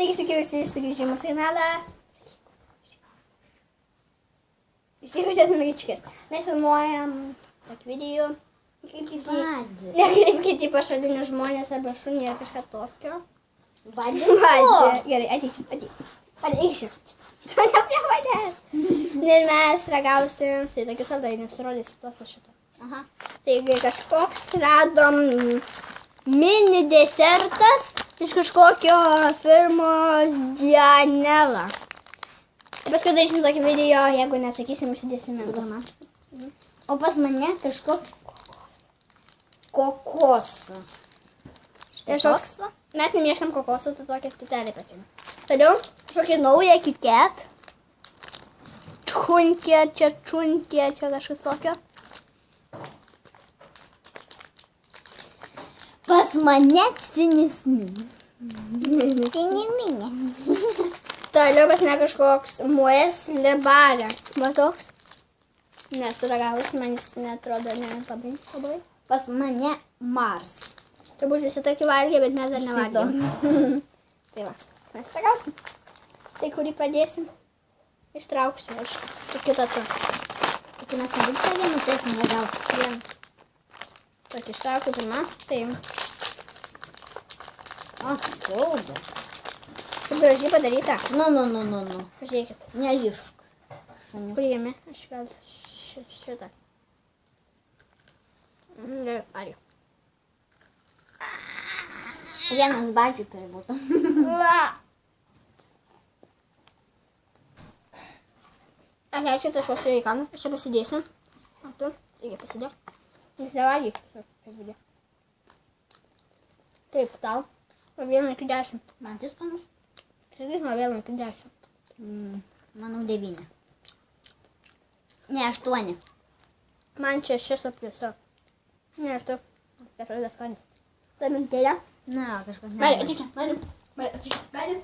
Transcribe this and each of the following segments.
Taigi, sakiausi iš sugrįžimus kanalą. Išsikusias mergičkas. Mes filmuojam tokį video. Nekreipkite į pašalinius žmonės arba šunį ar kažką tokio. Vadė. Gerai, ateik. Eikšiu. Tu neprie manęs. Ir mes ragausim, tai tokius saldainius, rodysiu tuos ir šitos. Aha. Taigi kažkoks radom mini desertas iš kažkokio firmos Dianela. Paskui darysim tokį video, jeigu nesakysim, užsidėsim mentos. O pas mane kažkoks kokoso. Tai kažkoks, mes nemėgstam kokosų, tai tokia specialiai pasiėmė. Toliau kažkokį naują KitKat. Čunkė, čia kažkas tokio. Pas mane cinis mini. Cini mini. Toliau pas mane kažkoks mues lebarė. Va toks. Nesuragavus, man jis netrodo labai. Pas mane Mars. Turbūt visi tokį valgė, bet mes dar nevalgėm. Tai va, mes ragausim. Tai kurį pradėsim? Ištrauksiu aš. Tu kitą tu. Tai mes abu pradėjome, turėsim ragauti. Vieną. Tokį ištraukiu pirmą. Tai O, skauda. kaip gražiai padaryta. Nu. Pažiūrėkit. Nelišk. Šuniu. Priėmė. Aš gal šitą. Gerai, pariu. Vienas badžių turi būti. Aš leidžiu taškos į kaną. Aš čia pasidėsiu. O tu? Taigi pasidėk. Nesivalgyk. Taip, tau. Nuo 1 iki 10. Man tai skanus. Sakyk nuo 1 iki 10. Manau 9. Ne, 8. Man čia 6 pliuso. Ne, aš tu. Kažkas skanis. Ta mintėlė. Na, kažkas ne. Vadi, ateik čia. Vadi.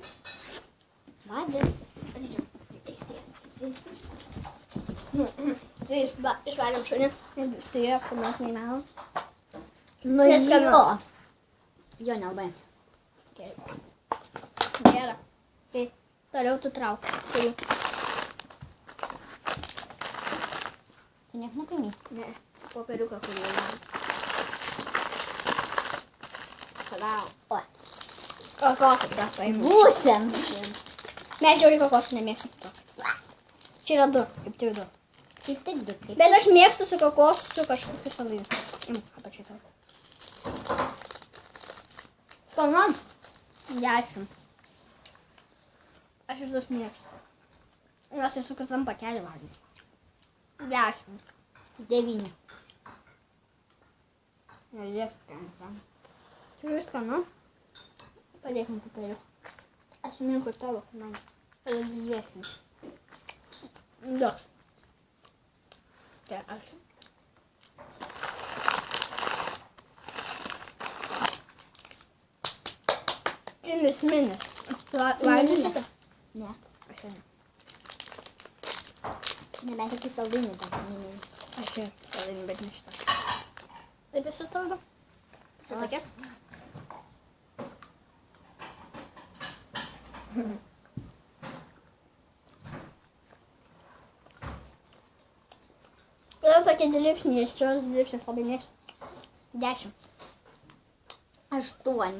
Vadė. Tai išvalėm šunį. Nes su juo filmuot neįmanom. Nu, Neskanus. Jo, nelabai. Gerai. Gera. Tai toliau tu trauk. Tai Tu niek nukaimy. ne. Popieriuką, kurį jau. Toliau. O, Kokosas ką paėmė. būtent šit. Mes žiauriai kokosų nemėgstam. Čia yra 2, kaip tik 2. Kaip tik du, kaip. Bet aš mėgstu su kokosu, su kažkokiu saldainiu. Apačiai tau. Skanu? 10. Aš visus mėgstu. Nes esu kasam pakelį valgyti. 10. 9. Nežiūrėk. Čia vis skanu. Padėsim popierių. Aš minku tavo man. Tada didesnis. Doks. Čia aš. Minis. Valgysi šitą? Ne. Aš jau ne. Nebent tik saldainį toks mini. Aš jau saldainį, bet ne šitą. Taip jis atrodo. Su tokia? Yra tokie dilipsniai, iš šios dilipsnės labai mėgstu. 10. 8.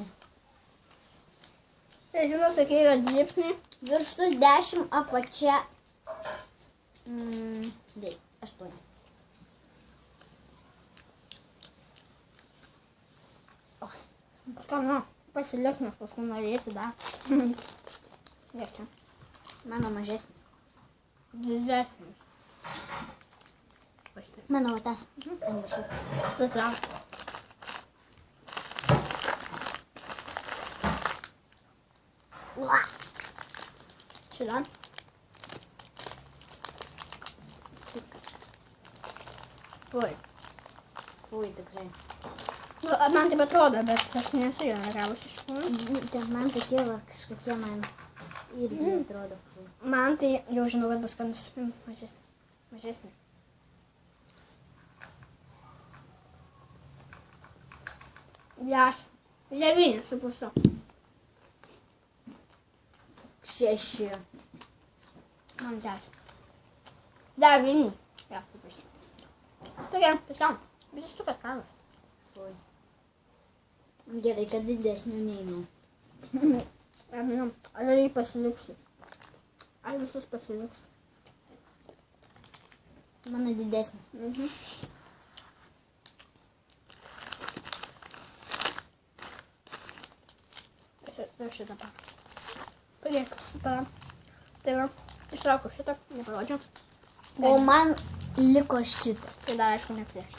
Tai žinot, tokie yra dilipsniai. Virštus 10, apačia 8. Skanu, pasiliks, nes paskui norėsi dar. Gerai čia. Mano mažesnis. Didesnis. Mano va tas. Ant viršų. Tu trauk. Šitą. Fui. Fui, tikrai. Nu, man taip atrodo, bet aš nesu jo ragavus iš tikrųjų. Ten man tokie va kažkokie man irgi atrodo. Fui. Man tai jau žinau, kad bus skanus mažesnė. Jas. 9 su pusu. 6. Man 10. 9. Ja, paprašau. Tokia, tiesiog. Visiškas kavas. Fui. Gerai, kad didesnių neinu. Ar jį pasiliksiu? Ar visus pasiliksiu? Mano didesnis. Šitą padėk. Tai va, ištraukiu šitą, neparodžiau. O man liko šitą. Tai dar aišku neplėš.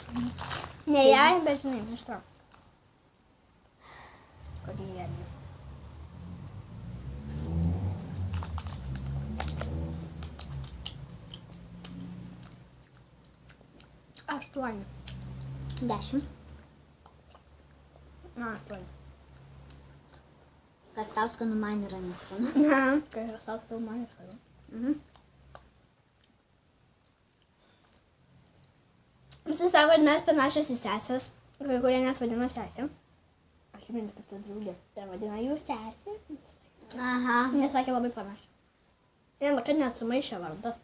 Ne jai, bet žinai, ištraukiu. Kodėl jie. 8. 10. Na, 8. Kas tau skanu, man yra neskanu. Na, kai aš tau skanu, man neskanu. Visi sako, kad mes panašios į sesės, kai kurie nes vadina sesėm. Aš žinau, kad ta draugė, tai vadina jų sesės. Aha. Nes sakė labai panašiai. Vieną, kad net sumaišė vardas.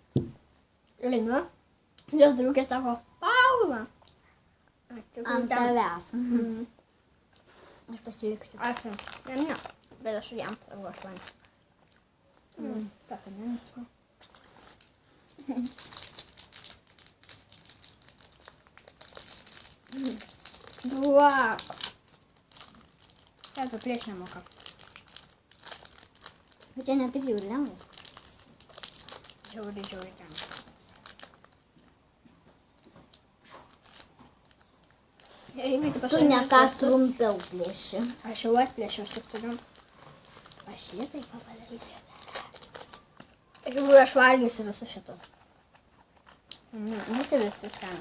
Lina, jos draugė sako, Paula. Ant tavęs. Aš pasiliksiu. Aš ne, bet aš jam savo 8. Tak, ne, nežinau. Duok. Čia prieš nemoka. Bet čia ne taip jau ir lengva. Žiauriai ten. Tu ne ką trumpiau plėši. Aš jau atplėšiau, aš tik turiu. Aš šitai papadaryti. Iš tikrųjų, aš valgysiu visus šitus. Visi ten.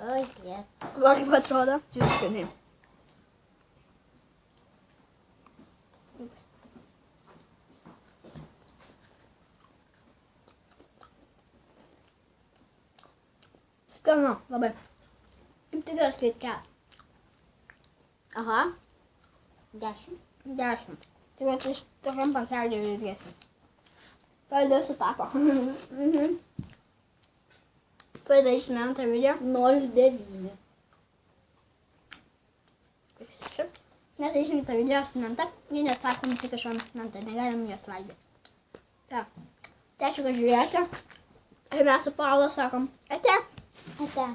Oi, jie. Va, kaip atrodo. Žiūrėkime. Skanu, labai. Kaip tikras KitKat. Aha. 10. 10. Tik kad iš tokiam pakelį ilgesnis. Pradėjau sutapo. Tuoj darysime antrą video. 0,9. Nedarysime tą video su menta. Jie neatsakomi tik iš menta. Negalim jos valgyti. Так. Tai ačiū, kad žiūrėjote. Ir mes su Paula sakom, ate. Ate.